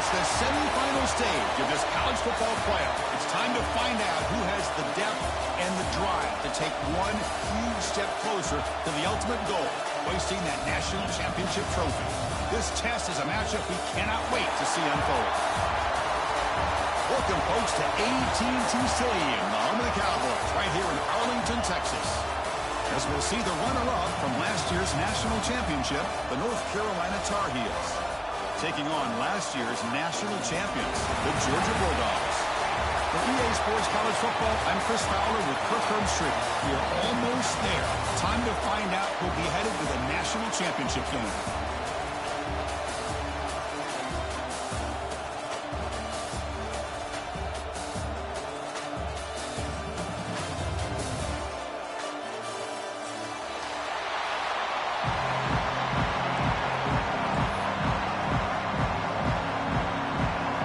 It's the semifinal stage of this college football playoff. It's time to find out who has the depth and the drive to take one huge step closer to the ultimate goal, hoisting that national championship trophy. This test is a matchup we cannot wait to see unfold. Welcome, folks, to AT&T Stadium, the home of the Cowboys, right here in Arlington, Texas. As we'll see the runner-up from last year's national championship, the North Carolina Tar Heels, taking on last year's national champions, the Georgia Bulldogs. For EA Sports College Football, I'm Chris Fowler with Kirk Herbstreit. We are almost there. Time to find out who'll be headed to the national championship game.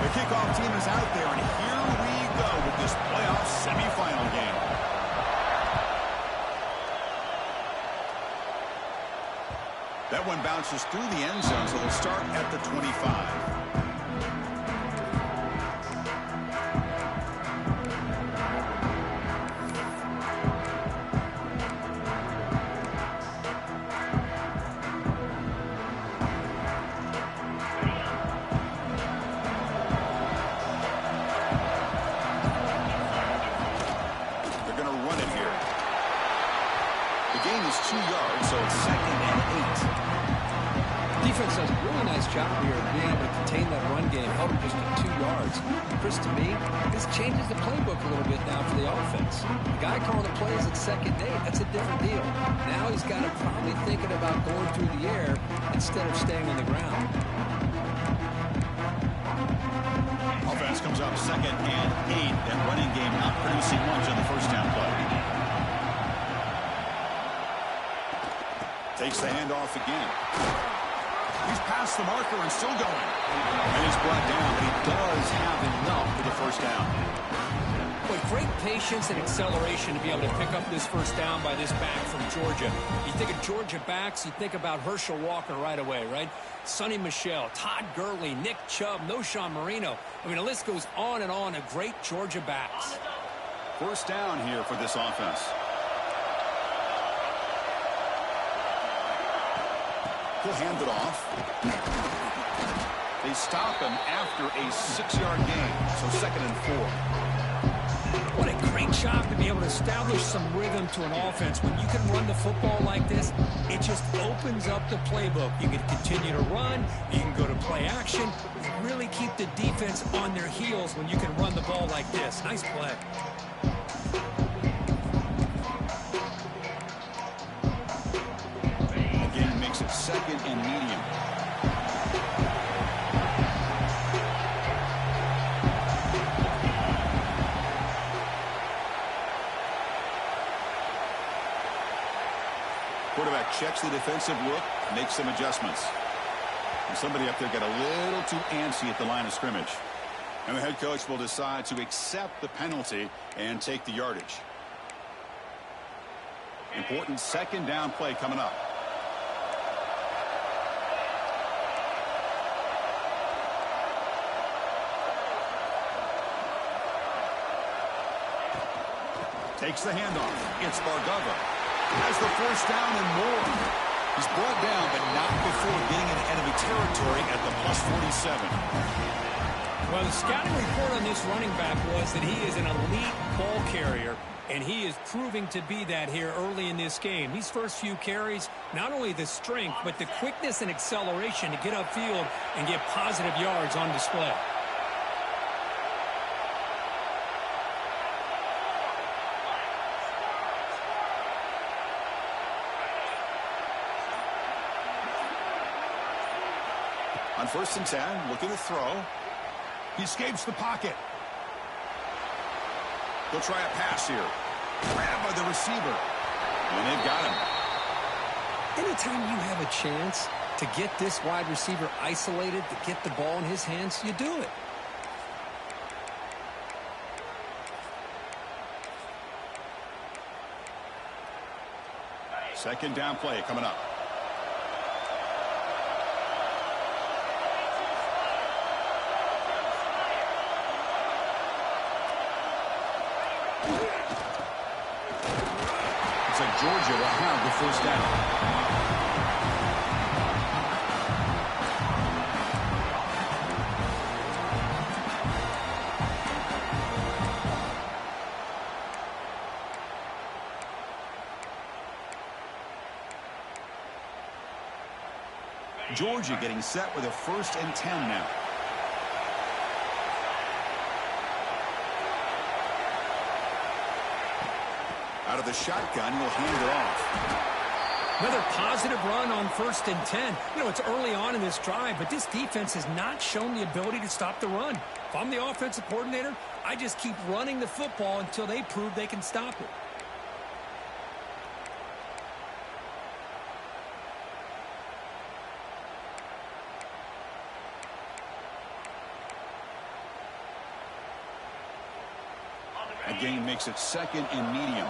Kickoff team is out there, and here we go with this playoff semifinal game. That one bounces through the end zone, so they'll start at the 25. Gain is 2 yards, so it's 2nd and 8. Defense does a really nice job here of being able to contain that run game, held it just at 2 yards. Chris, to me, this changes the playbook a little bit now for the offense. The guy calling the plays at 2nd and 8, that's a different deal. Now he's got to probably thinking about going through the air instead of staying on the ground. Offense comes up 2nd and 8. That running game not producing much on the first down play. Takes the handoff again. He's past the marker and still going. And he's brought down, but he does have enough for the first down. Boy, great patience and acceleration to be able to pick up this first down by this back from Georgia. You think of Georgia backs, you think about Herschel Walker right away, right? Sonny Michel, Todd Gurley, Nick Chubb, Noshawn Marino. I mean, the list goes on and on of great Georgia backs. First down here for this offense. He'll hand it off. They stop him after a 6-yard gain, so 2nd and 4. What a great job to be able to establish some rhythm to an offense. When you can run the football like this, it just opens up the playbook. You can continue to run, you can go to play action, really keep the defense on their heels when you can run the ball like this. Nice play. Makes it 2nd and medium. Quarterback checks the defensive look, makes some adjustments. And somebody up there got a little too antsy at the line of scrimmage. And the head coach will decide to accept the penalty and take the yardage. Important 2nd down play coming up. Takes the handoff. It's Bargava. Has the first down and more. He's brought down, but not before getting into enemy territory at the +47. Well, the scouting report on this running back was that he is an elite ball carrier, and he is proving to be that here early in this game. These first few carries, not only the strength, but the quickness and acceleration to get upfield and get positive yards on display. On 1st and 10, looking to throw. He escapes the pocket. They'll try a pass here. Grabbed by the receiver. And they've got him. Anytime you have a chance to get this wide receiver isolated, to get the ball in his hands, you do it. Second down play coming up. Looks like Georgia will have the first down. Georgia getting set with a 1st and 10 now. Out of the shotgun, he'll hand it off. Another positive run on 1st and 10. You know, it's early on in this drive, but this defense has not shown the ability to stop the run. If I'm the offensive coordinator, I just keep running the football until they prove they can stop it. That gain makes it 2nd and medium.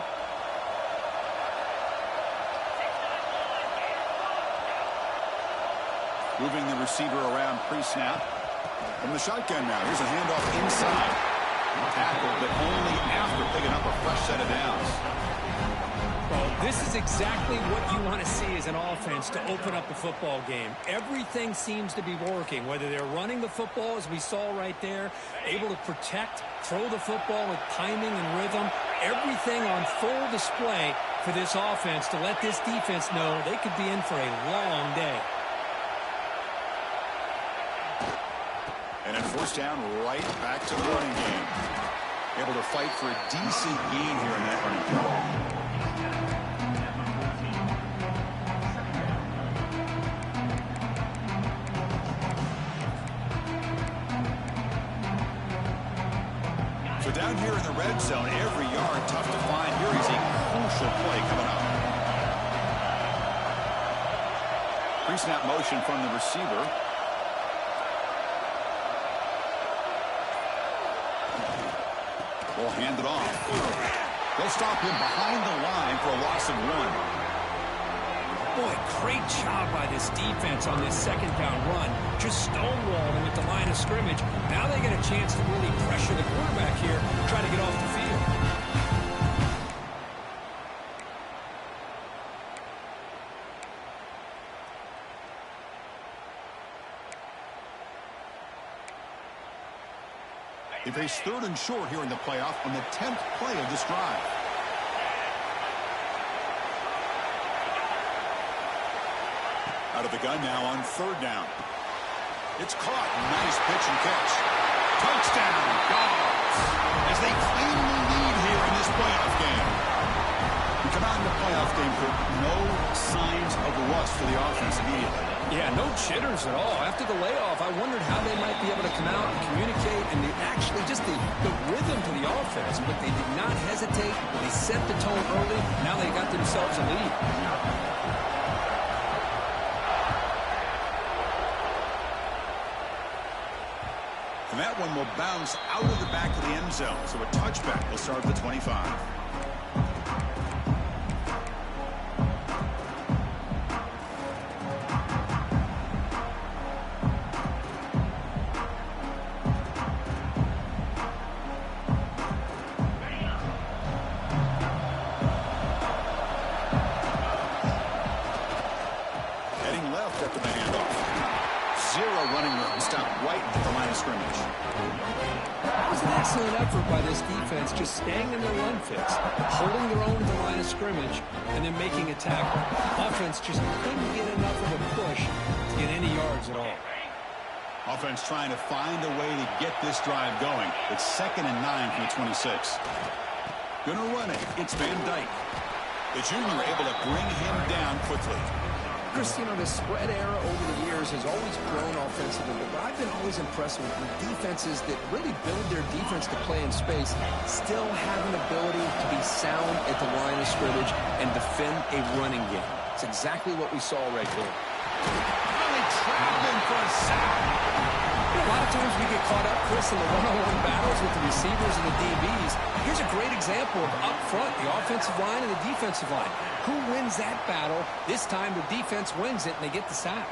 Moving the receiver around pre-snap. From the shotgun now. Here's a handoff inside. Tackled, but only after picking up a fresh set of downs. Well, this is exactly what you want to see as an offense to open up the football game. Everything seems to be working, whether they're running the football, as we saw right there, able to protect, throw the football with timing and rhythm. Everything on full display for this offense to let this defense know they could be in for a long day. And then 1st down, right back to the running game. Able to fight for a decent gain here in that running game. So down here in the red zone, every yard tough to find. Here is a crucial play coming up. Pre-snap motion from the receiver. Will hand it off. They'll stop him behind the line for a loss of 1. Boy, great job by this defense on this 2nd down run. Just stonewalled him at the line of scrimmage. Now they get a chance to really pressure the quarterback here, try to get off the field. They face 3rd and short here in the playoff on the 10th play of this drive. Out of the gun now on 3rd down. It's caught. Nice pitch and catch. Touchdown, Dogs, as they claim the lead here in this playoff game. We come out in the playoff game with no signs of rust for the offense immediately. Yeah, no jitters at all. After the layoff, I wondered how they might be able to come out and communicate and actually just the rhythm to the offense. But they did not hesitate. They set the tone early. Now they got themselves a lead. And that one will bounce out of the back of the end zone. So a touchback will start at the 25. Just staying in their run fits, holding their own at the line of scrimmage, and then making a tackle. Offense just couldn't get enough of a push to get any yards at all. Offense trying to find a way to get this drive going. It's 2nd and 9 from the 26. Gonna run it. It's Van Dyke. The junior able to bring him down quickly. Chris, you know, the spread era over the years has always grown offensively, but I've been always impressed with defenses that really build their defense to play in space, still have an ability to be sound at the line of scrimmage and defend a running game. It's exactly what we saw right there. Really trapped him for a sack. A lot of times we get caught up, Chris, in the one-on-one battles with the receivers and the DBs. Here's a great example of up front, the offensive line and the defensive line. Who wins that battle? This time the defense wins it and they get the sack.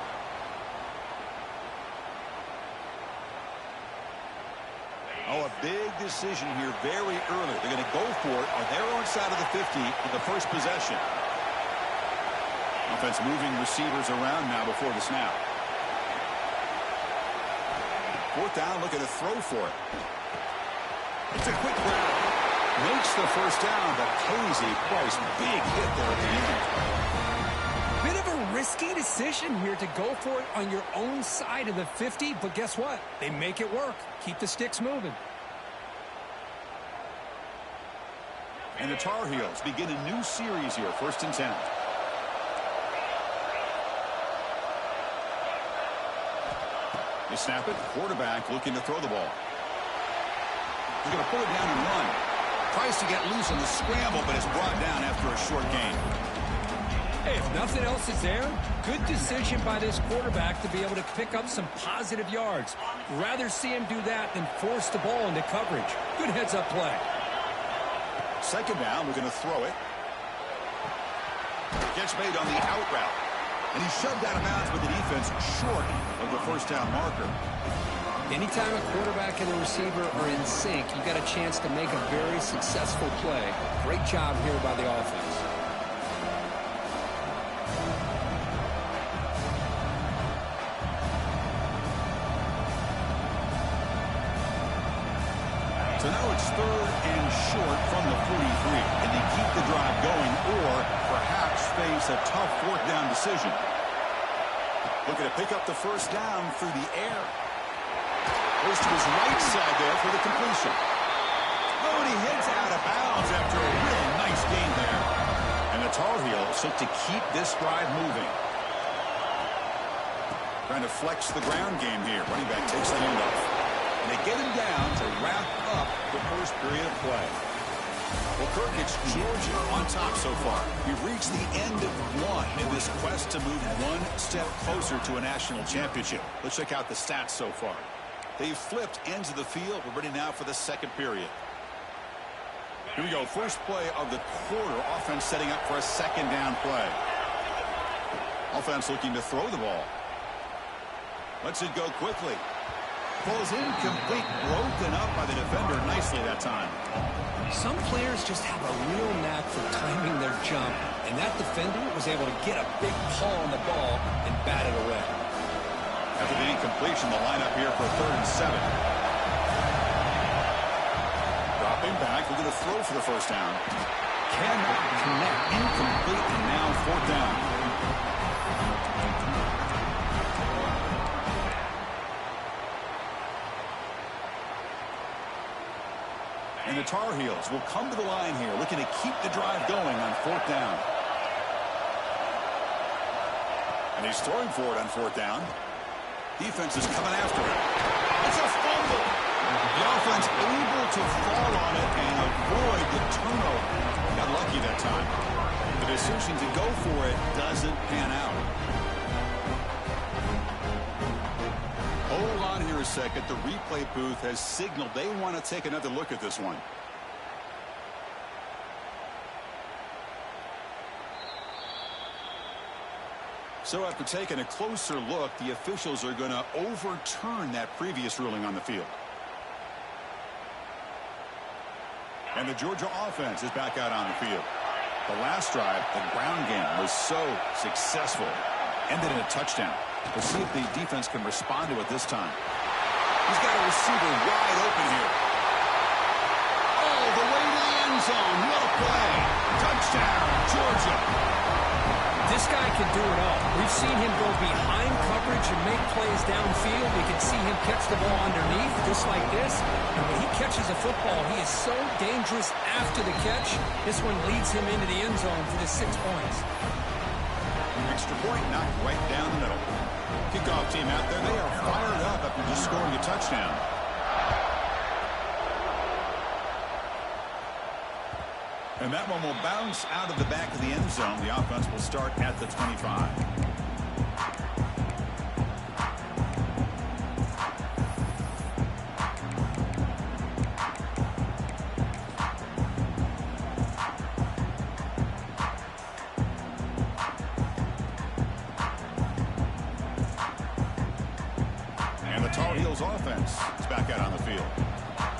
Oh, a big decision here very early. They're going to go for it on their own side of the 50 in the first possession. Offense moving receivers around now before the snap. Fourth down, looking to throw for it. It's a quick grab. Makes the first down, but pays a price. Big hit there at the end. Bit of a risky decision here to go for it on your own side of the 50, but guess what? They make it work. Keep the sticks moving. And the Tar Heels begin a new series here, 1st and 10. They snap it. Quarterback looking to throw the ball. He's going to pull it down and run. Tries to get loose on the scramble, but is brought down after a short gain. Hey, if nothing else is there, good decision by this quarterback to be able to pick up some positive yards. Rather see him do that than force the ball into coverage. Good heads-up play. Second down, we're going to throw it. Catch made on the out route. And he's shoved out of bounds with the defense short of the first down marker. Anytime a quarterback and a receiver are in sync, you got a chance to make a very successful play. Great job here by the offense. So now it's 3rd and short from the 43. And they keep the drive going or perhaps face a tough 4th down decision. Looking to pick up the first down through the air. Goes to his right side there for the completion. Oh, and he hits out of bounds after a really nice gain there. And the Tar Heels look to keep this drive moving. Trying to flex the ground game here. Running back takes the handoff. And they get him down to wrap up the first period of play. Well, Kirk, it's Georgia on top so far. We've reached the end of one in this quest to move one step closer to a national championship. Let's check out the stats so far. They've flipped ends of the field. We're ready now for the second period. Here we go. First play of the quarter. Offense setting up for a second down play. Offense looking to throw the ball. Lets it go quickly. Falls incomplete. Broken up by the defender nicely that time. Some players just have a real knack for timing their jump, and that defender was able to get a big paw on the ball and bat it away. After the incompletion, the lineup here for 3rd and 7. Dropping back, we're going to throw for the first down. Cannot connect, incomplete, and now 4th down. And the Tar Heels will come to the line here, looking to keep the drive going on 4th down. And he's throwing for it on 4th down. Defense is coming after it. It's a fumble. The offense able to fall on it and avoid the turnover. Got lucky that time. The decision to go for it doesn't pan out. Hold on here a second. The replay booth has signaled they want to take another look at this one. So after taking a closer look, the officials are going to overturn that previous ruling on the field. And the Georgia offense is back out on the field. The last drive, the ground game, was so successful. Ended in a touchdown. We'll see if the defense can respond to it this time. He's got a receiver wide open here. All the way to the end zone. What a play. Touchdown, Georgia. This guy can do it all. We've seen him go behind coverage and make plays downfield. We can see him catch the ball underneath, just like this. And when he catches a football, he is so dangerous after the catch. This one leads him into the end zone for the 6 points. Extra point knocked right down the middle. Kickoff team out there. They are fired up after just scoring a touchdown. And that one will bounce out of the back of the end zone. The offense will start at the 25. And the Tar Heels offense is back out on the field.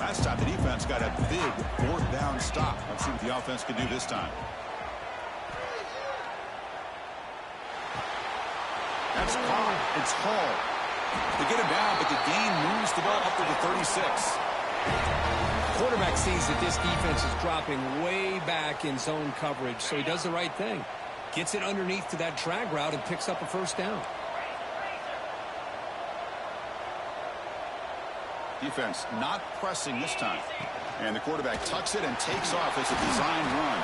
Last time the defense got a big fourth down stop. Let's see what the offense can do this time. That's caught. It's Hall. They get him down, but the gain moves the ball up to the 36. Quarterback sees that this defense is dropping way back in zone coverage, so he does the right thing. Gets it underneath to that drag route and picks up a first down. Defense not pressing this time. And the quarterback tucks it and takes off as a design run.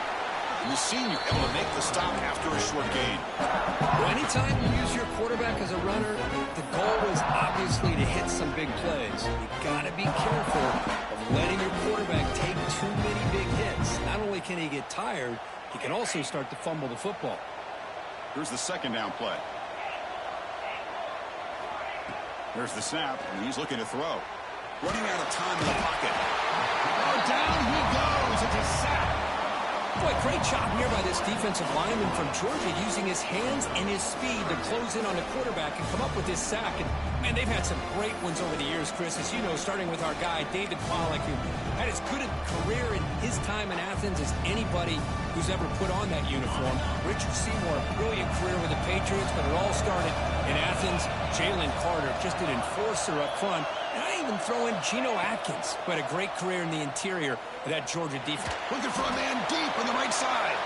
And the senior able to make the stop after a short gain. Well, anytime you use your quarterback as a runner, the goal is obviously to hit some big plays. You got to be careful of letting your quarterback take too many big hits. Not only can he get tired, he can also start to fumble the football. Here's the second down play. There's the snap, and he's looking to throw. Running out of time in the pocket. Oh, down he goes. It's a sack. Boy, great job here by this defensive lineman from Georgia using his hands and his speed to close in on the quarterback and come up with this sack. And, man, they've had some great ones over the years, Chris, as you know, starting with our guy, David Pollack, who had as good a career in his time in Athens as anybody who's ever put on that uniform. Richard Seymour, brilliant career with the Patriots, but it all started in Athens. Jalen Carter, just an enforcer up front. And I even throw in Geno Atkins, who had a great career in the interior of that Georgia defense. Looking for a man deep on the right side.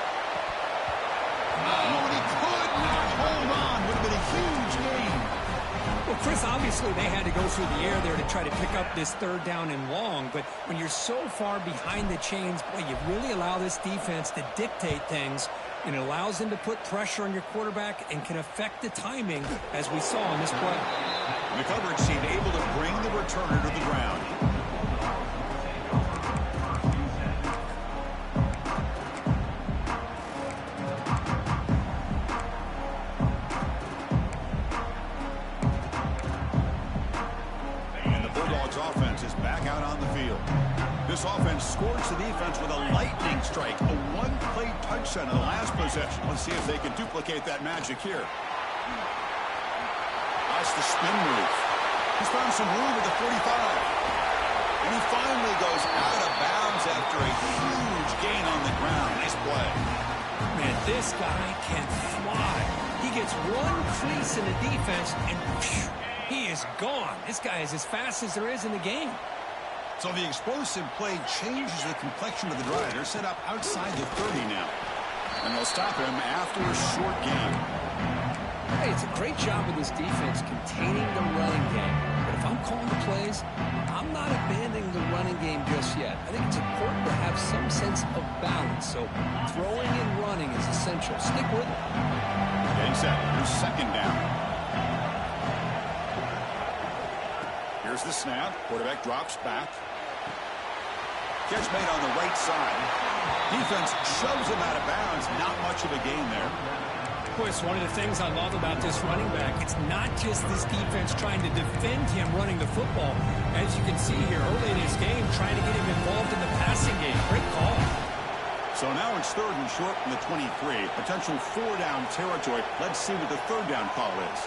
Oh, and he could not hold on. Would have been a huge gain. Well, Chris, obviously they had to go through the air there to try to pick up this third down and long. But when you're so far behind the chains, boy, you really allow this defense to dictate things. And it allows them to put pressure on your quarterback and can affect the timing, as we saw in this play. The coverage team able to bring the returner to the ground. And the Bulldogs offense is back out on the field. This offense scores the defense with a lightning strike, a one-play touchdown in the last possession. Let's see if they can duplicate that magic here. That's the spin move. He's found some room at the 45. And he finally goes out of bounds after a huge gain on the ground. Nice play. Man, this guy can fly. He gets one crease in the defense, and phew, he is gone. This guy is as fast as there is in the game. So the explosive play changes the complexion of the drive. They're set up outside the 30 now. And they'll stop him after a short gain. Hey, it's a great job of this defense containing the running game. But if I'm calling the plays, I'm not abandoning the running game just yet. I think it's important to have some sense of balance. So throwing and running is essential. Stick with it. Getting set. Here's second down. Here's the snap. Quarterback drops back. Catch made on the right side. Defense shoves him out of bounds. Not much of a gain there. Of course, one of the things I love about this running back, it's not just this defense trying to defend him running the football. As you can see here early in his game, trying to get him involved in the passing game. Great call. So now it's third and short from the 23. Potential four-down territory. Let's see what the third down call is.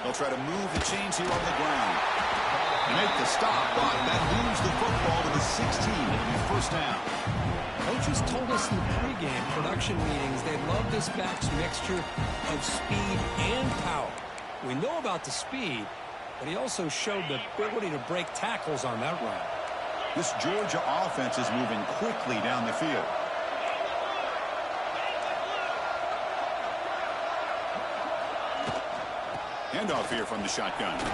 They'll try to move the chains here on the ground. Make the stop, but that moves the football to the 16. It'll be first down. Coaches told us in the pregame production meetings they love this back's mixture of speed and power. We know about the speed, but he also showed the ability to break tackles on that run. This Georgia offense is moving quickly down the field. Handoff here from the shotgun. They've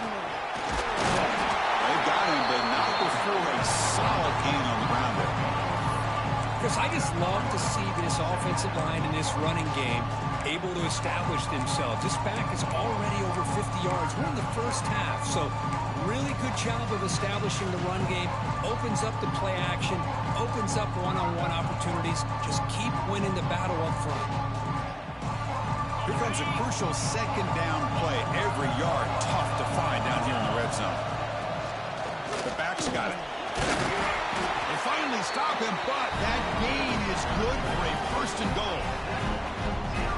got him, but not before a solid gain on the ground there. Because I just love to see this offensive line in this running game able to establish themselves. This back is already over 50 yards. We're in the first half, so really good job of establishing the run game. Opens up the play action, opens up one-on-one opportunities. Just keep winning the battle up front. Here comes a crucial second down play. Every yard tough to find down here in the red zone. The back's got it. They finally stop him, but that gain is good for a first and goal.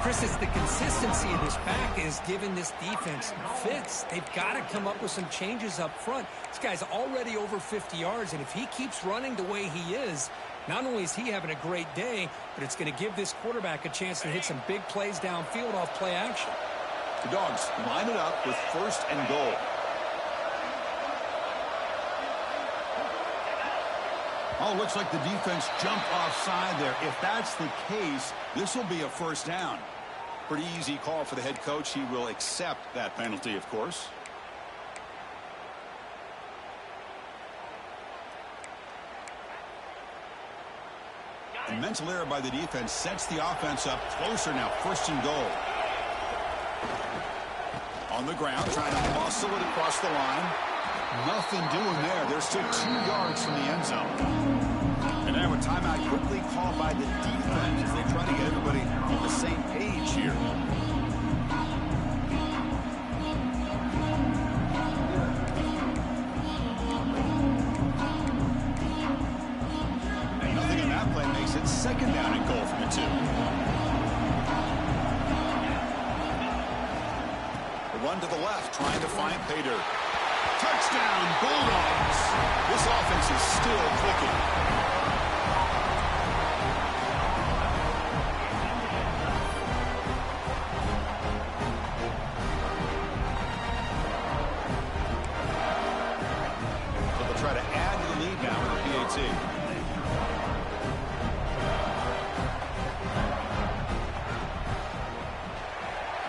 Chris, it's the consistency of this back is giving this defense fits. They've got to come up with some changes up front. This guy's already over 50 yards, and if he keeps running the way he is, not only is he having a great day, but it's going to give this quarterback a chance to hit some big plays downfield off play action. The Dogs line it up with 1st and goal. Oh, looks like the defense jumped offside there. If that's the case, this will be a 1st down. Pretty easy call for the head coach. He will accept that penalty, of course. A mental error by the defense sets the offense up closer now. 1st and goal. On the ground, trying to muscle it across the line. Nothing doing there. They're still 2 yards from the end zone. And now a timeout quickly called by the defense as they try to get everybody on the same page here. And nothing in that play makes it 2nd down and goal from the 2. The run to the left, trying to find Pater. Touchdown, Bulldogs. This offense is still clicking. So they'll try to add to the lead now with the PAT.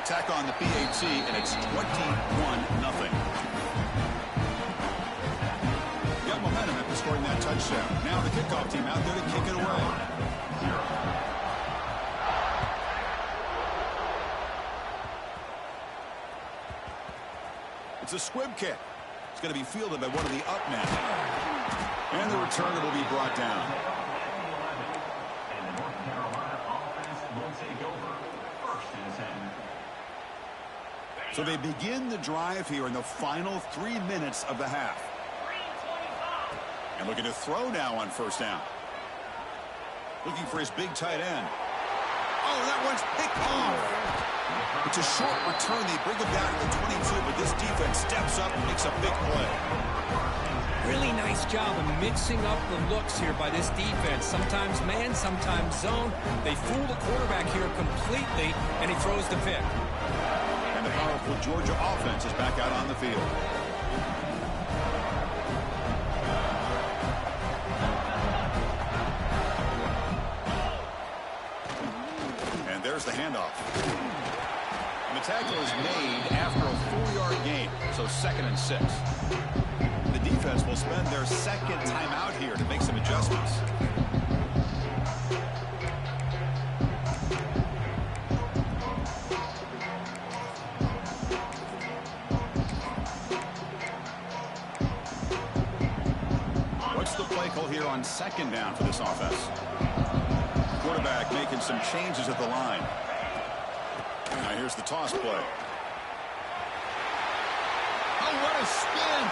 Attack on the PAT, and it's 21-0. Momentum after scoring that touchdown. Now the kickoff team out there to kick it away. It's a squib kick. It's going to be fielded by one of the up men. And the returner will be brought down. And the North Carolina offense will take over 1st and 10. So they begin the drive here in the final 3 minutes of the half. And looking to throw now on 1st down. Looking for his big tight end. Oh, that one's picked off. It's a short return. They bring him down to the 22, but this defense steps up and makes a big play. Really nice job of mixing up the looks here by this defense. Sometimes man, sometimes zone. They fool the quarterback here completely, and he throws the pick. And the powerful Georgia offense is back out on the field. There's the handoff. And the tackle is made after a 4-yard gain, so 2nd and 6. The defense will spend their 2nd timeout here to make some adjustments. What's the play call here on 2nd down for this offense? Quarterback making some changes at the line. Now here's the toss play. Oh, what a spin!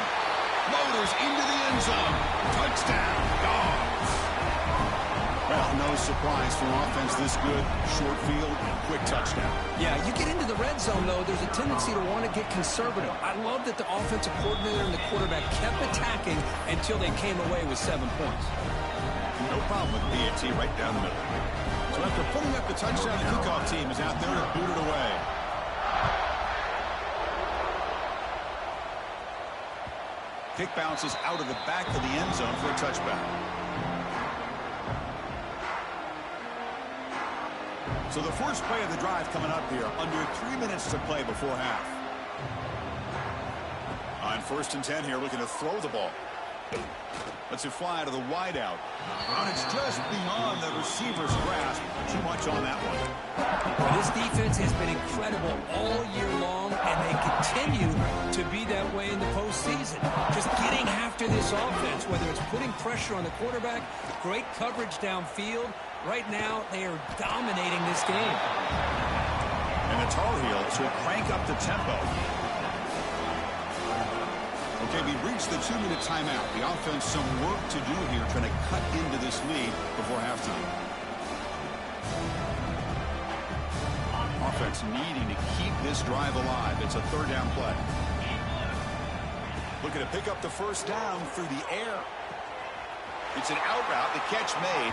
Motors into the end zone. Touchdown, Dogs. Well, no surprise for offense this good. Short field, quick touchdown. Yeah, you get into the red zone, though, there's a tendency to want to get conservative. I love that the offensive coordinator and the quarterback kept attacking until they came away with 7 points. No problem with PAT right down the middle. So after putting up the touchdown, the kickoff team is out there to boot it away. Kick bounces out of the back of the end zone for a touchback. So the first play of the drive coming up here, under 3 minutes to play before half. On 1st and 10 here, looking to throw the ball. Lets it fly to the wideout. And it's just beyond the receiver's grasp. Too much on that one. Well, this defense has been incredible all year long, and they continue to be that way in the postseason. Just getting after this offense, whether it's putting pressure on the quarterback, great coverage downfield. Right now, they are dominating this game. And the Tar Heels will crank up the tempo. Okay, we reached the 2-minute timeout. The offense some work to do here, trying to cut into this lead before halftime. offense needing to keep this drive alive. It's a third down play. Looking to pick up the first down through the air. It's an out route. The catch made.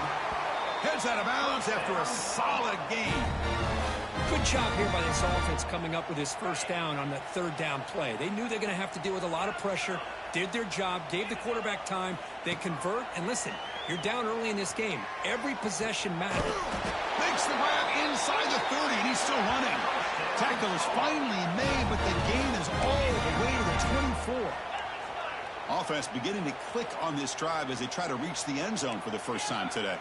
Heads out of bounds after a solid gain. Good job here by this offense coming up with his first down on that third down play. They knew they're going to have to deal with a lot of pressure, did their job, gave the quarterback time. They convert, and listen, you're down early in this game. Every possession matters. Makes the grab inside the 30, and he's still running. Tackle is finally made, but the gain is all the way to the 24. Offense beginning to click on this drive as they try to reach the end zone for the first time today.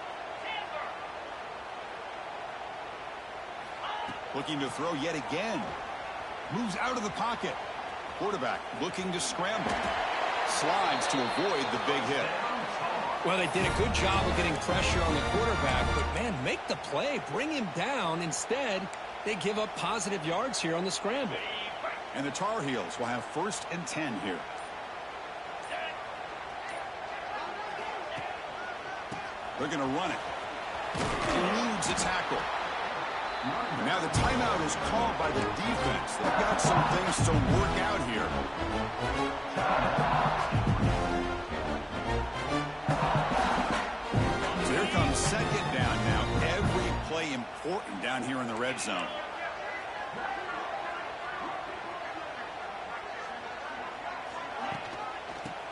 Looking to throw yet again. Moves out of the pocket. Quarterback looking to scramble. Slides to avoid the big hit. Well, they did a good job of getting pressure on the quarterback, but, man, make the play. Bring him down. Instead, they give up positive yards here on the scramble. And the Tar Heels will have 1st and 10 here. They're going to run it. Eludes a tackle. Now the timeout is called by the defense. They've got some things to work out here. So here comes second down now. Every play important down here in the red zone.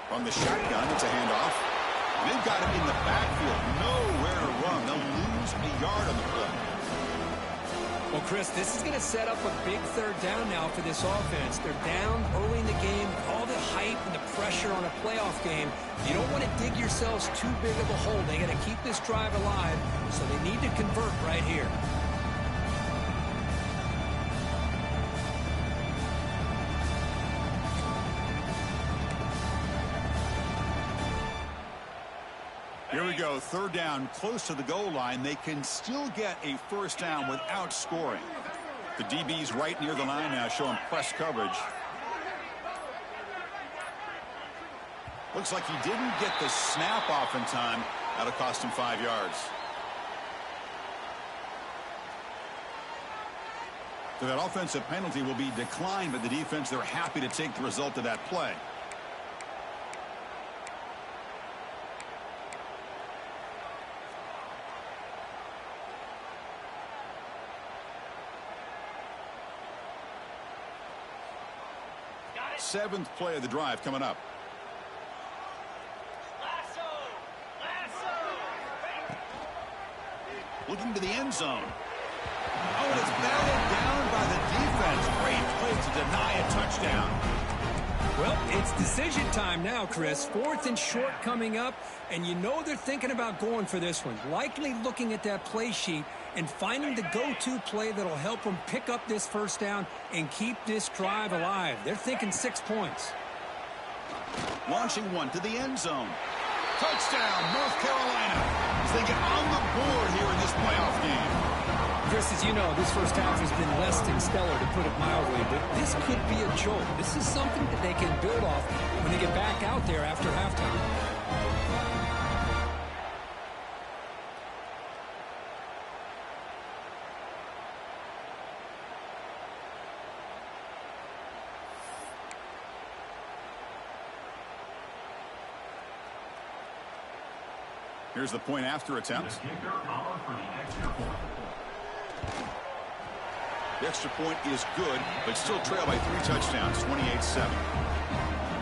From the shotgun, it's a handoff. They've got him in the backfield. Nowhere to run. They'll lose a yard on the play. Well, Chris, this is going to set up a big third down now for this offense. They're down early in the game. All the hype and the pressure on a playoff game. You don't want to dig yourselves too big of a hole. They got to keep this drive alive, so they need to convert right here. Here we go, third down, close to the goal line. They can still get a first down without scoring. The DB's right near the line now, showing press coverage. Looks like he didn't get the snap off in time. That'll cost him 5 yards. So that offensive penalty will be declined by the defense. They're happy to take the result of that play. Seventh play of the drive coming up. Looking to the end zone. Oh, and it's batted down by the defense. Great play to deny a touchdown. Well, it's decision time now, Chris. 4th and short coming up, and you know they're thinking about going for this one. Likely looking at that play sheet and finding the go-to play that'll help them pick up this first down and keep this drive alive. They're thinking 6 points. Launching one to the end zone. Touchdown, North Carolina, as they get on the board here in this playoff game. Chris, as you know, this first half has been less than stellar, to put it mildly, but this could be a jolt. This is something that they can build off when they get back out there after halftime. Here's the point after attempt. The extra point is good, but still trail by 3 touchdowns, 28-7.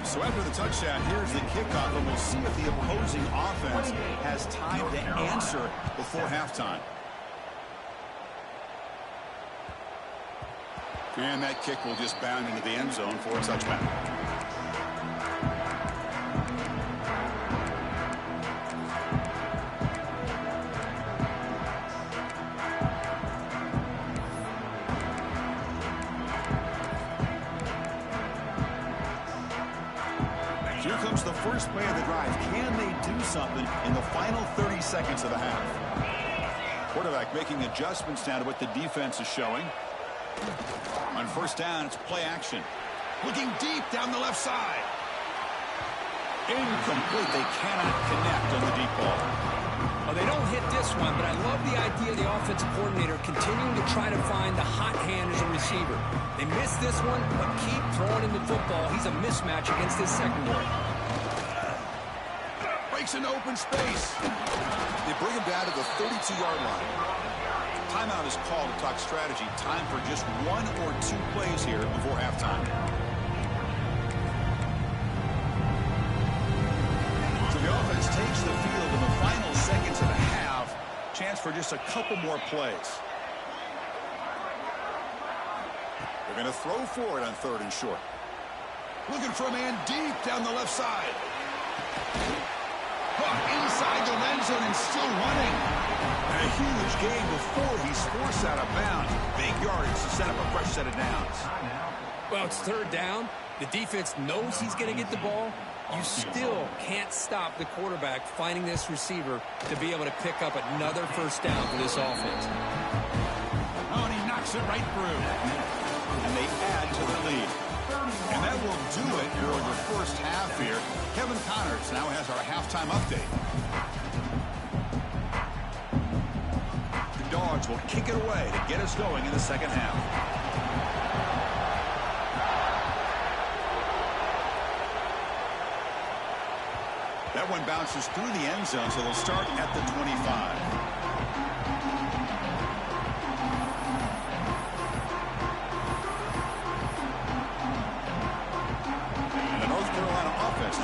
So after the touchdown, here's the kickoff, and we'll see if the opposing offense has time to answer before halftime. And that kick will just bound into the end zone for a touchback. Here comes the first play of the drive. Can they do something in the final 30 seconds of the half? Quarterback making adjustments now to what the defense is showing. On first down, it's play action. Looking deep down the left side. Incomplete. They cannot connect on the deep ball. Well, they don't hit this one, but I love the idea of the offensive coordinator continuing to try to find the hot hand as a receiver. They miss this one, but keep throwing him the football. He's a mismatch against his secondary. Breaks into open space. They bring him down to the 32-yard line. Timeout is called to talk strategy. Time for just 1 or 2 plays here before halftime. So the offense takes the field in the final seconds of the half. Chance for just a couple more plays. They're going to throw for it on 3rd and short. Looking for a man deep down the left side. Inside the end zone and still running. And a huge gain before he's forced out of bounds. Big yardage to set up a fresh set of downs. Well, it's 3rd down. The defense knows he's going to get the ball. You still can't stop the quarterback finding this receiver to be able to pick up another 1st down for this offense. Oh, and he knocks it right through. And they add to the lead. And that will do it for the first half here. Kevin Connors now has our halftime update. The Dogs will kick it away to get us going in the second half. That one bounces through the end zone, so they'll start at the 25.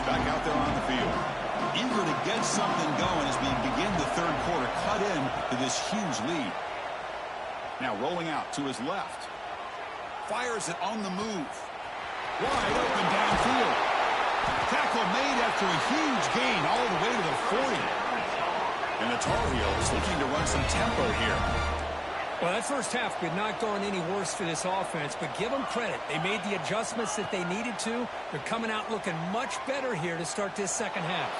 Back out there on the field. Eager to get something going as we begin the 3rd quarter. Cut in to this huge lead. Now rolling out to his left. Fires it on the move. Wide open downfield. Tackle made after a huge gain all the way to the 40. And the Tar Heels looking to run some tempo here. Well, that first half could not go any worse for this offense, but give them credit. They made the adjustments that they needed to. They're coming out looking much better here to start this second half.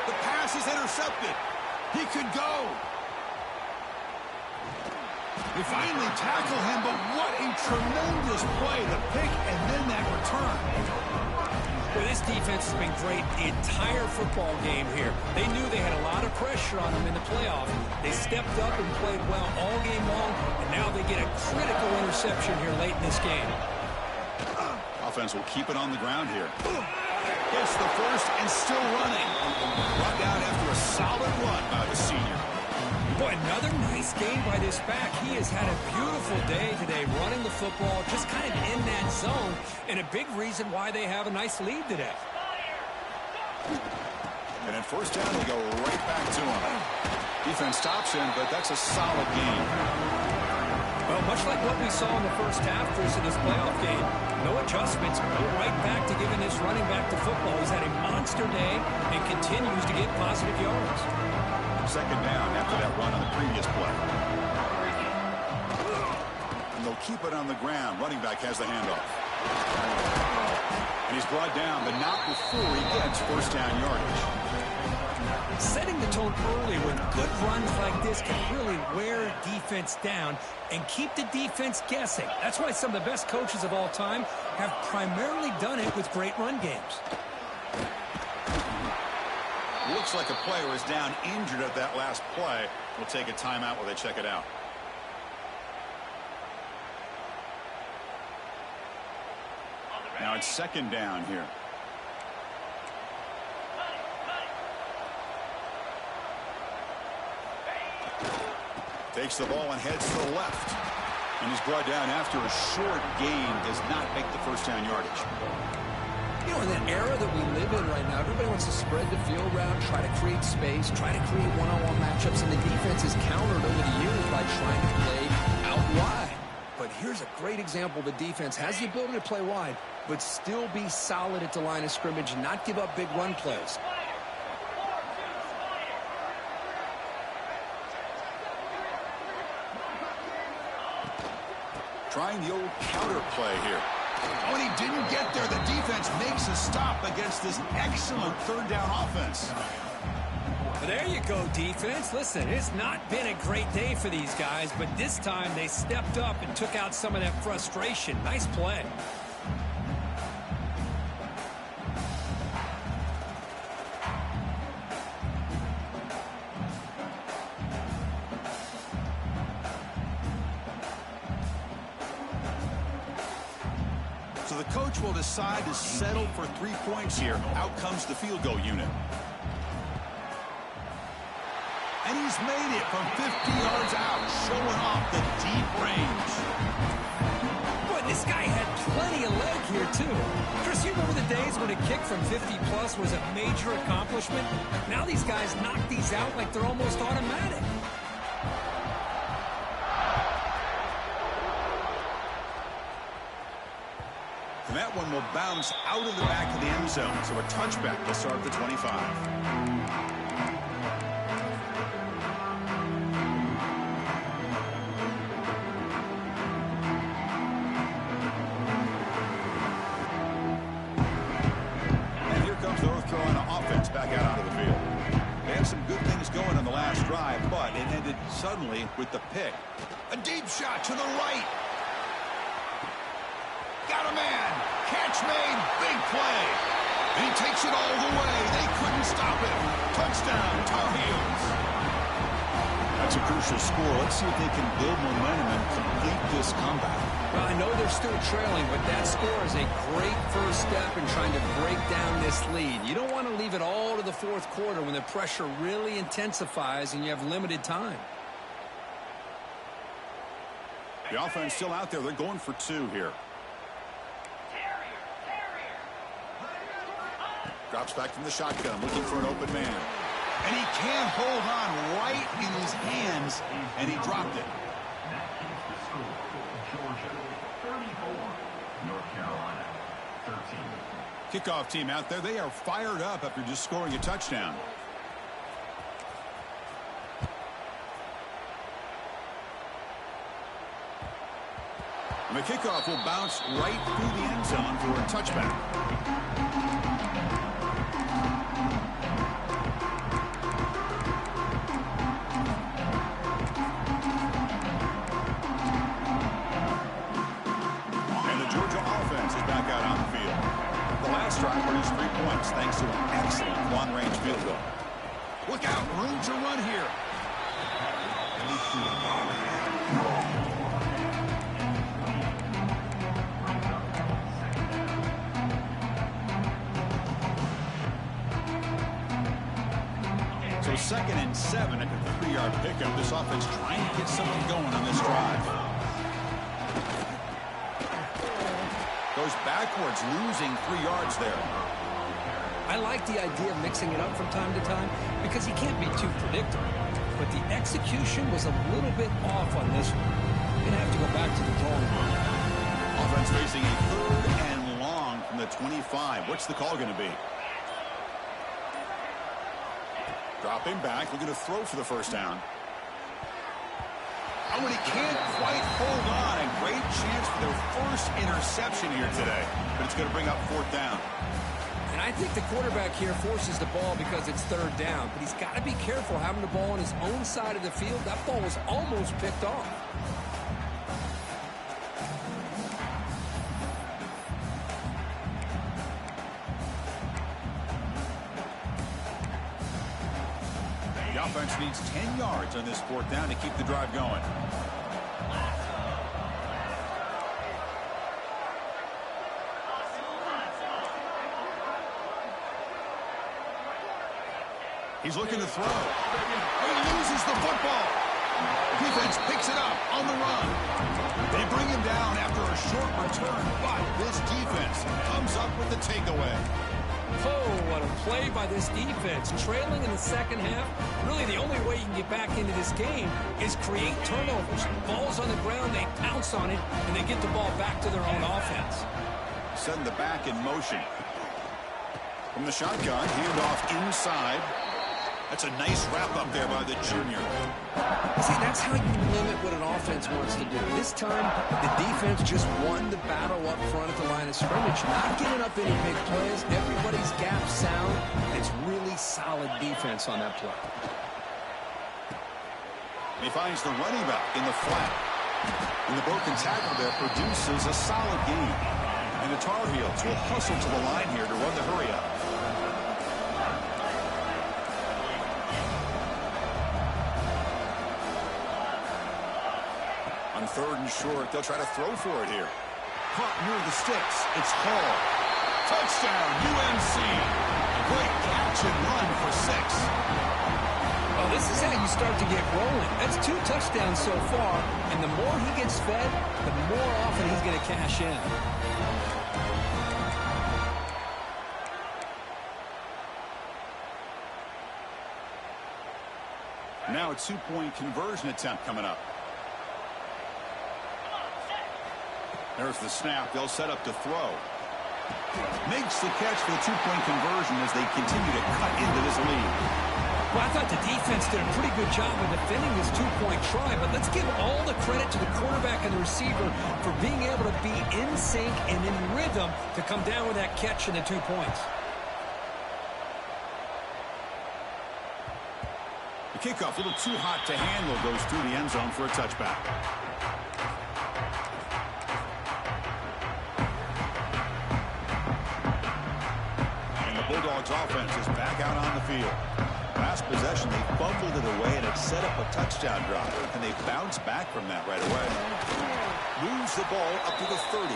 The pass is intercepted. He could go. They finally tackle him, but what a tremendous play. The pick and then that return. Well, this defense has been great the entire football game here. They knew they had a lot of pressure on them in the playoff. They stepped up and played well all game long, and now they get a critical interception here late in this game. Offense will keep it on the ground here. Gets the first and still running. Brought down after a solid run by the senior. Boy, another nice game by this back. He has had a beautiful day today running the football, just kind of in that zone, and a big reason why they have a nice lead today. And at 1st down, they go right back to him. Defense stops him, but that's a solid game. Well, much like what we saw in the first half, Chris, in this playoff game, no adjustments, go right back to giving this running back to football. He's had a monster day and continues to get positive yards. 2nd down after that run on the previous play. And they'll keep it on the ground. Running back has the handoff. And he's brought down, but not before he gets 1st down yardage. Setting the tone early with good runs like this can really wear defense down and keep the defense guessing. That's why some of the best coaches of all time have primarily done it with great run games. Looks like a player is down injured at that last play. We'll take a timeout while they check it out. Now it's 2nd down here. Takes the ball and heads to the left. And he's brought down after a short gain. Does not make the 1st down yardage. You know, in the era that we live in right now, everybody wants to spread the field around, try to create space, try to create one-on-one matchups, and the defense is countered over the years by trying to play out wide. But here's a great example. The defense has the ability to play wide, but still be solid at the line of scrimmage and not give up big run plays. Trying the old counter play here. When he didn't get there, the defense makes a stop against this excellent 3rd down offense. Well, there you go, defense. Listen, it's not been a great day for these guys, but this time they stepped up and took out some of that frustration. Nice play. coach will decide to settle for 3 points here. Out comes the field goal unit. And he's made it from 50 yards out, showing off the deep range. Boy, this guy had plenty of leg here, too. Chris, you remember the days when a kick from 50-plus was a major accomplishment? Now these guys knock these out like they're almost automatic. And that one will bounce out of the back of the end zone. So a touchback will start at the 25. Back out onto the field. They had some good things going on the last drive, but it ended suddenly with the pick. A deep shot to the right. Got a man. Catch made. Big play. And he takes it all the way. They couldn't stop it. Touchdown, Tar Heels. That's a crucial score. Let's see if they can build momentum and complete this comeback. Well, I know they're still trailing, but that score is a great first step in trying to break down this lead. You don't want to leave it all to the fourth quarter when the pressure really intensifies and you have limited time. The offense still out there. They're going for 2 here. Drops back from the shotgun, looking for an open man. And he can't hold on right in his hands, and he dropped it. Kickoff team out there. They are fired up after just scoring a touchdown. And the kickoff will bounce right through the end zone for a touchback. Drive produced 3 points thanks to an excellent long-range field goal. Look out, room to run here. So 2nd and 7 at the 3-yard pickup. This offense trying to get something going on this drive. Goes backwards, losing 3 yards there. I like the idea of mixing it up from time to time because he can't be too predictable. But the execution was a little bit off on this one. Going to have to go back to the drawing board. Offense facing a 3rd and long from the 25. What's the call going to be? Dropping back, looking to throw for the first down. Oh, and he can't quite hold on. A great chance for their first interception here today. But it's going to bring up 4th down. And I think the quarterback here forces the ball because it's 3rd down. But he's got to be careful having the ball on his own side of the field. That ball was almost picked off. The offense needs 10 yards on this 4th down to keep the drive going. He's looking to throw. He loses the football. Defense picks it up on the run. They bring him down after a short return, but this defense comes up with the takeaway. Oh, what a play by this defense. Trailing in the 2nd half, really the only way you can get back into this game is create turnovers. Ball's on the ground, they pounce on it, and they get the ball back to their own offense. Setting the back in motion. From the shotgun, handoff inside. That's a nice wrap up there by the junior. See, that's how you limit what an offense wants to do. This time, the defense just won the battle up front at the line of scrimmage. Not giving up any big plays. Everybody's gap sound. It's really solid defense on that play. He finds the running back in the flat. And the broken tackle there produces a solid gain. And the Tar Heels will hustle to the line here to run the hurry up. On 3rd and short, they'll try to throw for it here. caught near the sticks. It's Hall. Touchdown, UNC. Great catch and run for 6. Oh, this is how you start to get rolling. That's 2 touchdowns so far, and the more he gets fed, the more often he's going to cash in. Now a 2-point conversion attempt coming up. There's the snap. They'll set up to throw. Makes the catch for the 2-point conversion as they continue to cut into this lead. Well, I thought the defense did a pretty good job of defending this 2-point try, but let's give all the credit to the quarterback and the receiver for being able to be in sync and in rhythm to come down with that catch and the 2 points. The kickoff, a little too hot to handle, goes through the end zone for a touchback. And the Bulldogs offense is back out on the field. Last possession, they fumbled it away, and it set up a touchdown drive. And they bounce back from that right away. Moves the ball up to the 30.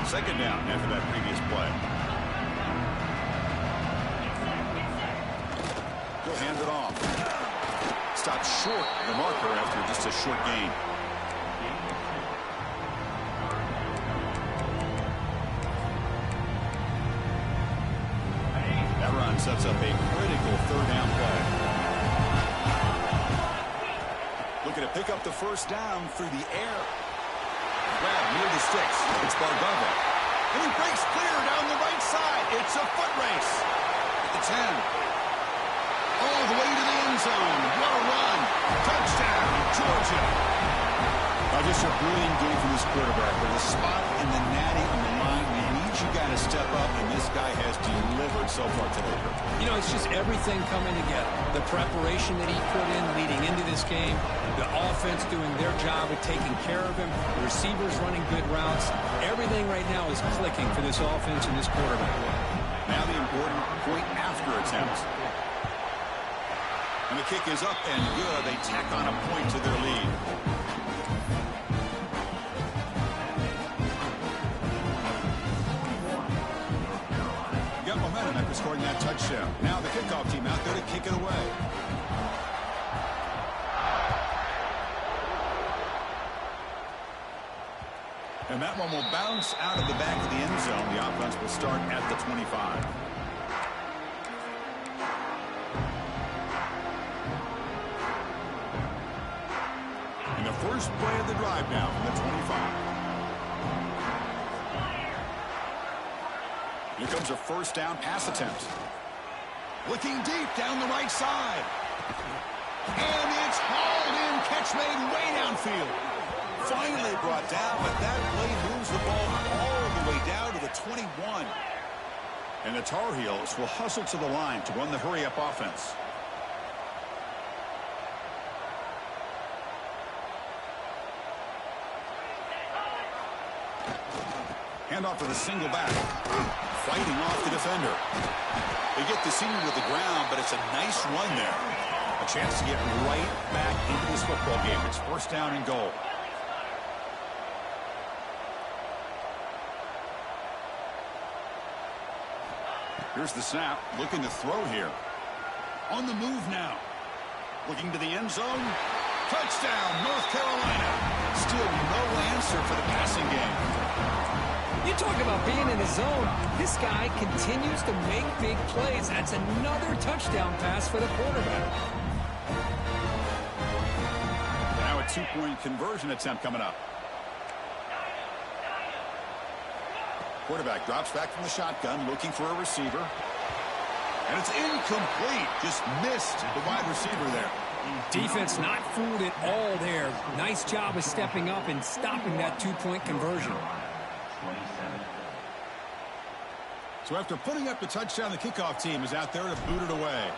Second down after that previous play. He'll hand it off. Stopped short of the marker after just a short gain. That run sets up a critical third down play. Looking to pick up the first down through the air. Grab near the sticks. It's Barbava. And he breaks clear down the right side. It's a foot race. At the 10. All the way to the end zone. What a run. Touchdown, Georgia. Just a brilliant game from this quarterback. With a spot in the natty on the line, we need you guys to step up, and this guy has delivered so far today. You know, it's just everything coming together. The preparation that he put in leading into this game, the offense doing their job of taking care of him, the receivers running good routes. Everything right now is clicking for this offense and this quarterback. Now the important point after attempt. And the kick is up and good. They tack on a point to their lead. Got momentum after scoring that touchdown. Now the kickoff team out there to kick it away. And that one will bounce out of the back of the end zone. The offense will start at the 25. And the first play of the drive now from the 25. Here comes a first down pass attempt. Looking deep down the right side. And it's hauled in. Catch made way downfield. Finally brought down, but that play moves the ball all the way down to the 21. And the Tar Heels will hustle to the line to run the hurry-up offense. Handoff to the single back. Fighting off the defender. They get the senior to the ground, but it's a nice run there. A chance to get right back into this football game. It's first down and goal. Here's the snap. Looking to throw here. On the move now. Looking to the end zone. Touchdown, North Carolina. Still no answer for the passing game. You talk about being in the zone. This guy continues to make big plays. That's another touchdown pass for the quarterback. Now a two-point conversion attempt coming up. Quarterback drops back from the shotgun, looking for a receiver. And it's incomplete. Just missed the wide receiver there. Defense not fooled at all there. Nice job of stepping up and stopping that two-point conversion. So after putting up the touchdown, the kickoff team is out there to boot it away.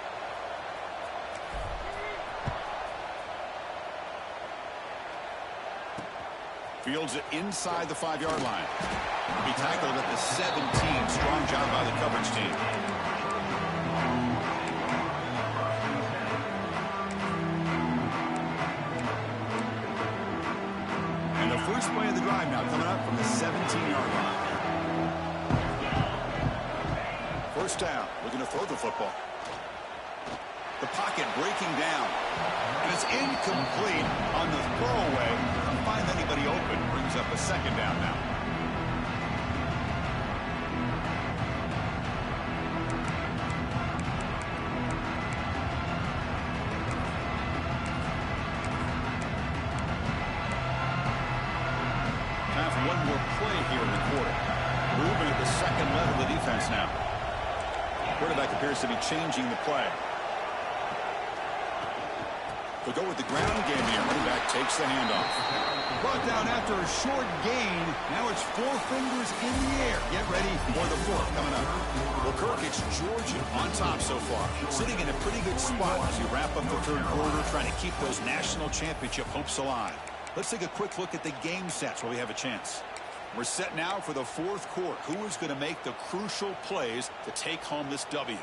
Fields it inside the 5-yard line. He'll be tackled at the 17. Strong job by the coverage team. And the first play of the drive now coming up from the 17-yard line. First down, looking to throw the football. The pocket breaking down. And it's incomplete on the throwaway. Can't find anybody open. Brings up a second down now. Time for one more play here in the quarter. Moving at the second level of the defense now. Quarterback appears to be changing the play. They'll go with the ground game here. Running back takes the handoff. Brought down after a short gain. Now it's 4 fingers in the air. Get ready for the fourth coming up. Well, Kirk, it's Georgia on top so far. Sitting in a pretty good spot as you wrap up the third quarter, trying to keep those national championship hopes alive. Let's take a quick look at the game sets while we have a chance. We're set now for the fourth quarter. Who is going to make the crucial plays to take home this W?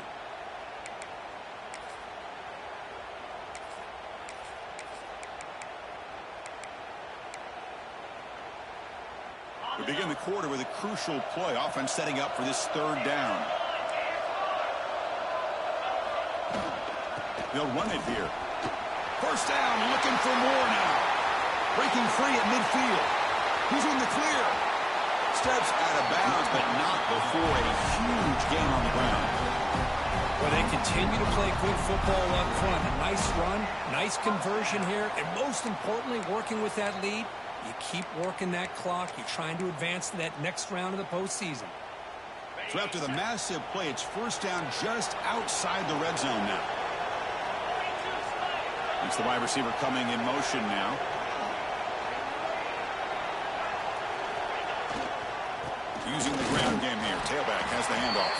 We begin the quarter with a crucial play. Offense setting up for this third down. They'll run it here. First down, looking for more now. Breaking free at midfield. He's in the clear. Steps out of bounds, but not before a huge gain on the ground. Well, they continue to play good football up front. A nice run, nice conversion here, and most importantly, working with that lead. You keep working that clock. You're trying to advance to that next round of the postseason. So after the massive play, it's first down just outside the red zone now. It's the wide receiver coming in motion now. Using the ground game here. Tailback has the handoff.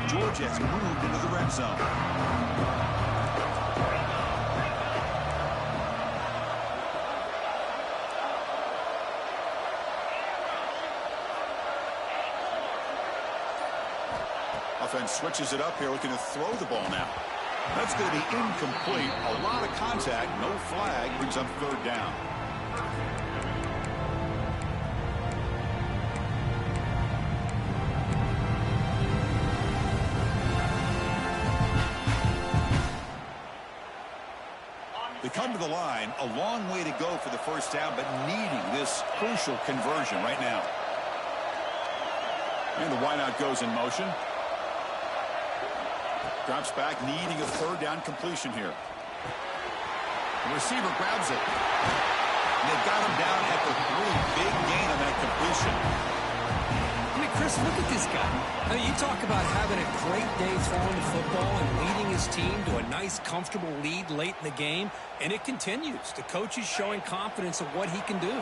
Georgia has moved into the red zone. Offense switches it up here, looking to throw the ball now. That's going to be incomplete. A lot of contact, no flag, brings up third down. They come to the line, a long way to go for the first down, but needing this crucial conversion right now. And the wideout goes in motion. Drops back, needing a third down completion here. The receiver grabs it. And they've got him down at the 3. Big gain on that completion. I mean, Chris, look at this guy. I mean, you talk about having a great day throwing the football and leading his team to a nice, comfortable lead late in the game, and it continues. The coach is showing confidence of what he can do.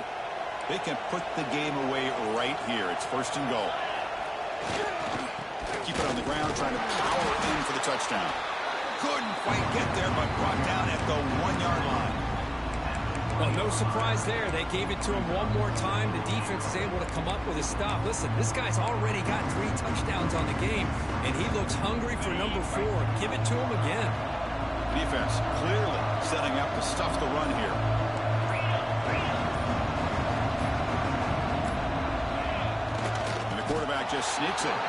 They can put the game away right here. It's first and goal. Keep it on the ground, trying to power in for the touchdown. Couldn't quite get there, but brought down at the 1-yard line. Well, no surprise there. They gave it to him one more time. The defense is able to come up with a stop. Listen, this guy's already got 3 touchdowns on the game, and he looks hungry for number 4. Give it to him again. Defense clearly setting up to stuff the run here. And the quarterback just sneaks it.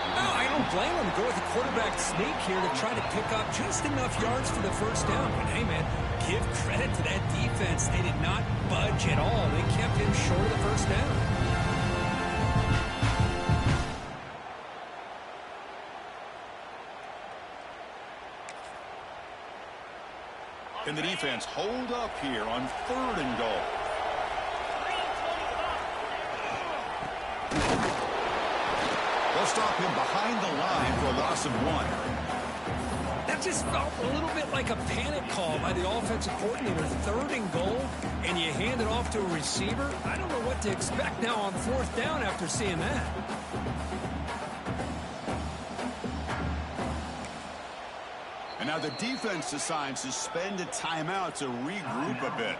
No, I don't blame him. Go with the quarterback sneak here to try to pick up just enough yards for the first down. But, hey, man, give credit to that defense. They did not budge at all. They kept him short of the first down. Can the defense hold up here on third and goal? They'll stop him behind the line for a loss of 1. That's just felt a little bit like a panic call by the offensive coordinator. 3rd and goal, and you hand it off to a receiver. I don't know what to expect now on 4th down after seeing that. And now the defense decides to spend a timeout to regroup a bit.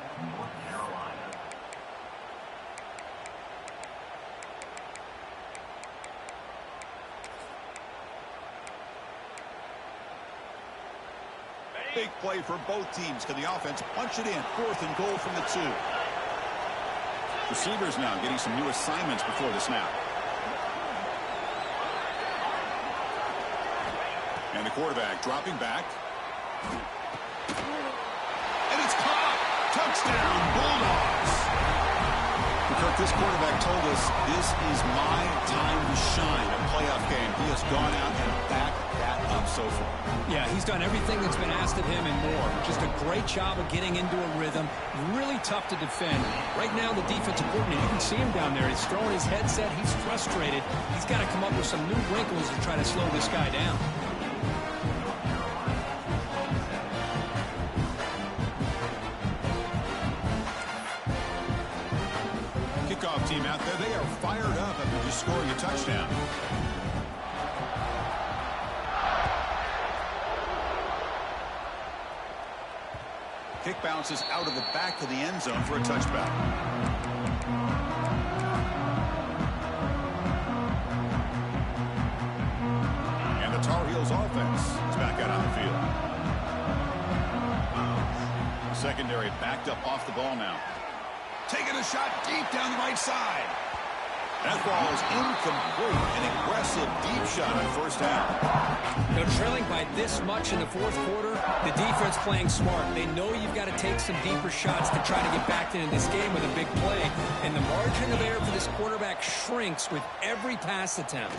Big play for both teams. Can the offense punch it in? 4th and goal from the 2. Receivers now getting some new assignments before the snap. And the quarterback dropping back. And it's caught. Touchdown, Bulldogs. Kirk, this quarterback told us this is my time to shine, a playoff game. He has gone out and backed that up so far. Yeah, he's done everything that's been asked of him and more. Just a great job of getting into a rhythm. Really tough to defend. Right now, the defensive coordinator, you can see him down there. He's throwing his headset. He's frustrated. He's got to come up with some new wrinkles to try to slow this guy down. Kickoff team out there, they are fired up after just scoring a touchdown. Kick bounces out of the back of the end zone for a touchback. And the Tar Heels offense is back out on the field. Secondary backed up off the ball now. Taking a shot deep down the right side. That ball is incomplete. An aggressive deep shot on 1st down. They're trailing by this much in the 4th quarter. The defense playing smart. They know you've got to take some deeper shots to try to get back into this game with a big play. And the margin of error for this quarterback shrinks with every pass attempt.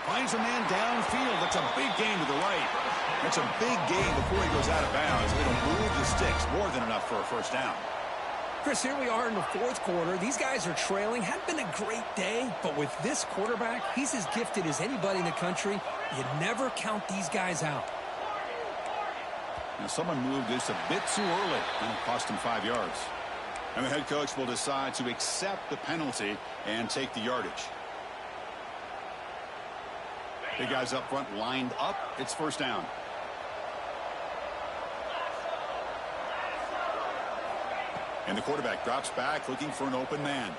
Finds a man downfield. That's a big gain to the right. That's a big gain before he goes out of bounds. It'll move the sticks more than enough for a 1st down. Chris, here we are in the 4th quarter. These guys are trailing. Hadn't been a great day, but with this quarterback, he's as gifted as anybody in the country. You never count these guys out. Now someone moved this a bit too early, and it cost him 5 yards. And the head coach will decide to accept the penalty and take the yardage. Big guys up front lined up. It's 1st down. And the quarterback drops back looking for an open man.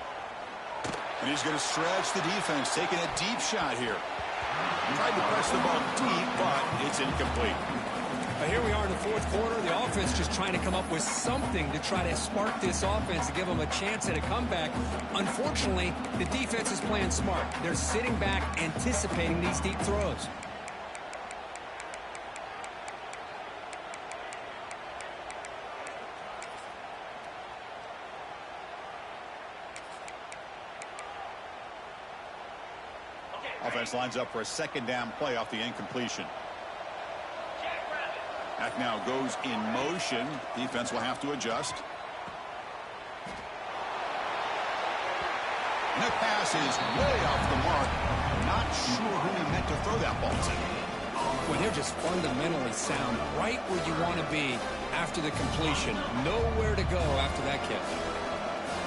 And he's going to stretch the defense, taking a deep shot here. Tried to press the ball deep, but it's incomplete. Here we are in the 4th quarter. The offense just trying to come up with something to try to spark this offense to give them a chance at a comeback. Unfortunately, the defense is playing smart. They're sitting back, anticipating these deep throws. Offense lines up for a 2nd down play off the incompletion. Back now goes in motion. Defense will have to adjust. And that pass is way off the mark. Not sure who he meant to throw that ball to. Well, they're just fundamentally sound, right where you want to be after the completion. Nowhere to go after that kick.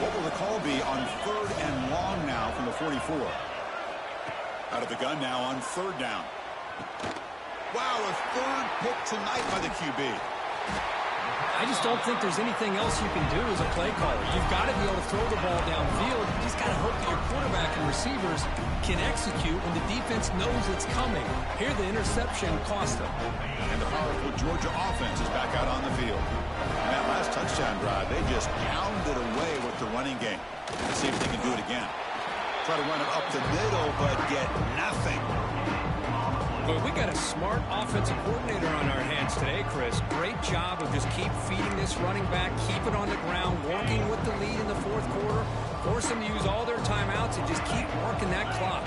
What will the call be on 3rd and long now from the 44? Out of the gun now on 3rd down. Wow, a 3rd pick tonight by the QB. I just don't think there's anything else you can do as a play caller. You've got to be able to throw the ball downfield. You just got to hope that your quarterback and receivers can execute when the defense knows it's coming. Here, the interception cost them. And the powerful Georgia offense is back out on the field. And that last touchdown drive, they just pounded away with the running game. Let's see if they can do it again. Try to run it up the middle, but get nothing. But we got a smart offensive coordinator on our hands today, Chris. Great job of just keep feeding this running back, keep it on the ground, working with the lead in the 4th quarter, force them to use all their timeouts and just keep working that clock.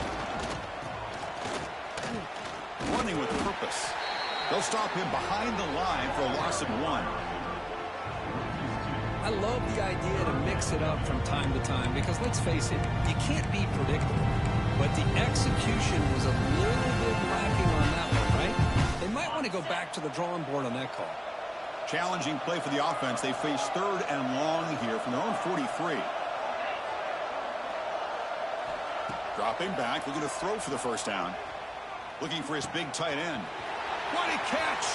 Running with purpose. They'll stop him behind the line for a loss of 1. I love the idea to mix it up from time to time because, let's face it, you can't be predictable. But the execution was a little bit lacking on that one, right? might want to go back to the drawing board on that call. Challenging play for the offense. They face 3rd and long here from their own 43. Dropping back, looking to throw for the first down. Looking for his big tight end. What a catch!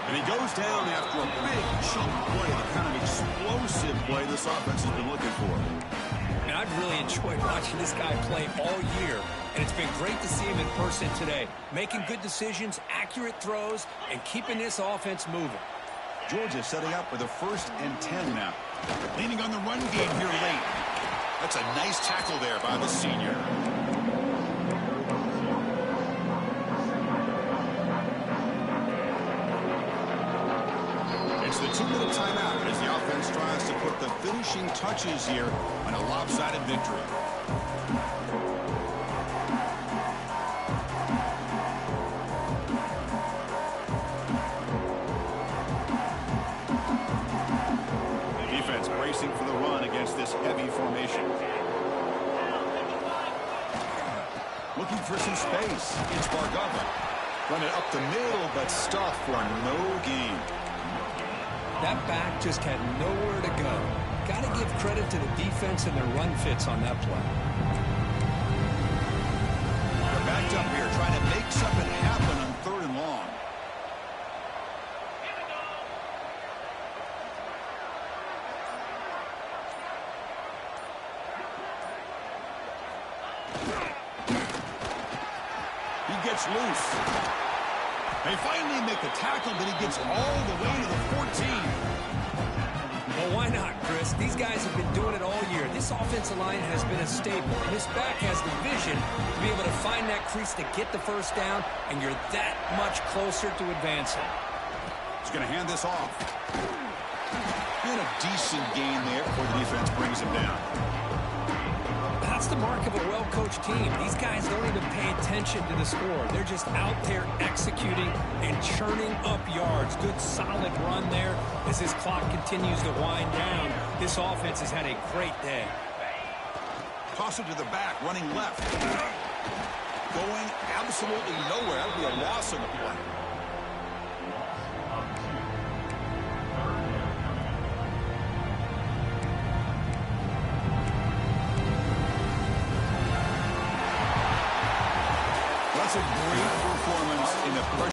And he goes down after a big chunk play, the kind of explosive play this offense has been looking for. And I've really enjoyed watching this guy play all year, and it's been great to see him in person today, making good decisions, accurate throws, and keeping this offense moving. Georgia setting up with a 1st and 10 now. Leaning on the run game here late. That's a nice tackle there by the senior. It's the 2-minute timeout as the offense tries to put the finishing touches here on a lopsided victory. Bracing for the run against this heavy formation. Looking for some space. It's Bargava. Run it up the middle, but stuff for no gain. That back just had nowhere to go. Got to give credit to the defense and their run fits on that play. They're backed up here, trying to make something happen on 3rd and long. Gets loose. They finally make the tackle, but he gets all the way to the 14. Well, why not, Chris? These guys have been doing it all year. This offensive line has been a staple, and this back has the vision to be able to find that crease to get the first down, and you're that much closer to advancing. He's going to hand this off. And a decent gain there before the defense brings him down. That's the mark of a well-coached team. These guys don't even pay attention to the score. They're just out there executing and churning up yards. Good, solid run there as this clock continues to wind down. This offense has had a great day. Toss it to the back, running left. Going absolutely nowhere. That would be a loss on the play. That's a great performance in the